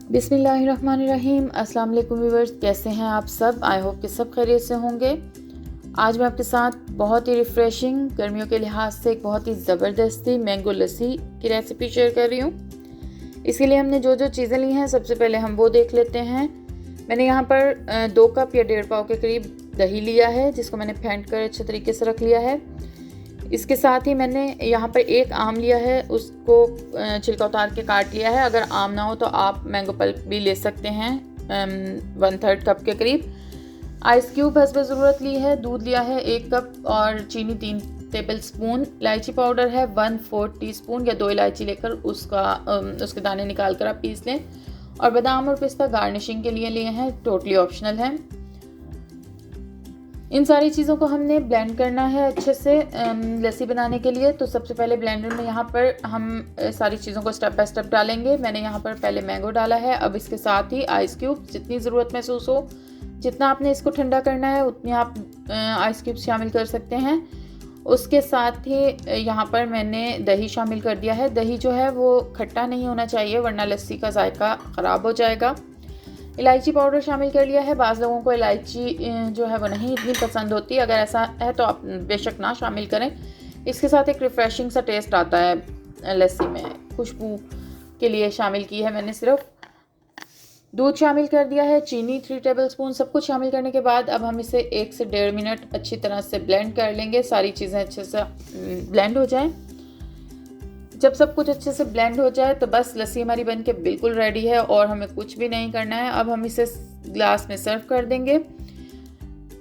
बिस्मिल्लाहिर्रहमानिर्रहीम। अस्सलाम वालेकुम व्यूअर्स, कैसे हैं आप सब? आई होप कि सब खैरियत से होंगे। आज मैं आपके साथ बहुत ही रिफ़्रेशिंग, गर्मियों के लिहाज से एक बहुत ही ज़बरदस्ती मैंगो लस्सी की रेसिपी शेयर कर रही हूँ। इसके लिए हमने जो जो चीज़ें ली हैं सबसे पहले हम वो देख लेते हैं। मैंने यहाँ पर 2 कप या 1.5 पाव के करीब दही लिया है, जिसको मैंने फेंट कर अच्छे तरीके से रख लिया है। इसके साथ ही मैंने यहाँ पर 1 आम लिया है, उसको छिलका उतार के काट लिया है। अगर आम ना हो तो आप मैंगो पल्प भी ले सकते हैं। 1/3 कप के करीब आइस क्यूब हस्ब ज़रूरत ली है। दूध लिया है 1 कप और चीनी 3 टेबल स्पून। इलायची पाउडर है 1/4 टीस्पून या 2 इलायची लेकर उसके दाने निकाल कर आप पीस लें। और बादाम और पिस्ता गार्निशिंग के लिए हैं, टोटली ऑप्शनल है। इन सारी चीज़ों को हमने ब्लेंड करना है अच्छे से लस्सी बनाने के लिए। तो सबसे पहले ब्लेंडर में यहाँ पर हम सारी चीज़ों को स्टेप बाय स्टेप डालेंगे। मैंने यहाँ पर पहले मैंगो डाला है। अब इसके साथ ही आइस क्यूब, जितनी ज़रूरत महसूस हो, जितना आपने इसको ठंडा करना है उतनी आप आइस क्यूब शामिल कर सकते हैं। उसके साथ ही यहाँ पर मैंने दही शामिल कर दिया है। दही जो है वो खट्टा नहीं होना चाहिए, वरना लस्सी का जायका ख़राब हो जाएगा। इलायची पाउडर शामिल कर लिया है। बाज़ लोगों को इलायची जो है वो नहीं इतनी पसंद होती, अगर ऐसा है तो आप बेशक ना शामिल करें। इसके साथ एक रिफ़्रेशिंग सा टेस्ट आता है लस्सी में, खुशबू के लिए शामिल की है मैंने सिर्फ। दूध शामिल कर दिया है, चीनी 3 टेबल स्पून। सब कुछ शामिल करने के बाद अब हम इसे 1 से 1.5 मिनट अच्छी तरह से ब्लेंड कर लेंगे। सारी चीज़ें अच्छे से ब्लेंड हो जाएं। जब सब कुछ अच्छे से ब्लेंड हो जाए तो बस लस्सी हमारी बन के बिल्कुल रेडी है और हमें कुछ भी नहीं करना है। अब हम इसे ग्लास में सर्व कर देंगे।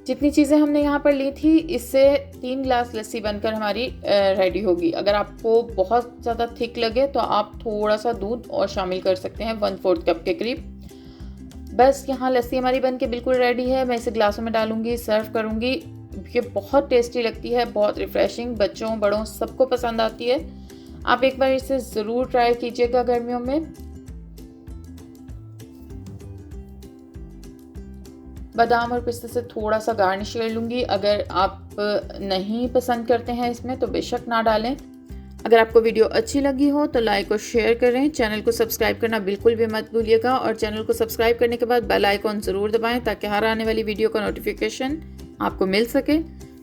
जितनी चीज़ें हमने यहाँ पर ली थी, इससे 3 ग्लास लस्सी बनकर हमारी रेडी होगी। अगर आपको बहुत ज़्यादा थिक लगे तो आप थोड़ा सा दूध और शामिल कर सकते हैं, 1/4 कप के करीब। बस यहाँ लस्सी हमारी बन के बिल्कुल रेडी है। मैं इसे ग्लासों में डालूंगी, सर्व करूँगी। ये बहुत टेस्टी लगती है, बहुत रिफ़्रेशिंग, बच्चों बड़ों सबको पसंद आती है। आप एक बार इसे ज़रूर ट्राई कीजिएगा गर्मियों में। बादाम और पिस्ते से थोड़ा सा गार्निश कर लूँगी। अगर आप नहीं पसंद करते हैं इसमें तो बेशक ना डालें। अगर आपको वीडियो अच्छी लगी हो तो लाइक और शेयर करें। चैनल को सब्सक्राइब करना बिल्कुल भी मत भूलिएगा और चैनल को सब्सक्राइब करने के बाद बेल आइकॉन ज़रूर दबाएं ताकि हर आने वाली वीडियो का नोटिफिकेशन आपको मिल सके।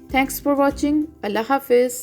Thanks for watching. अल्लाह हाफिज़।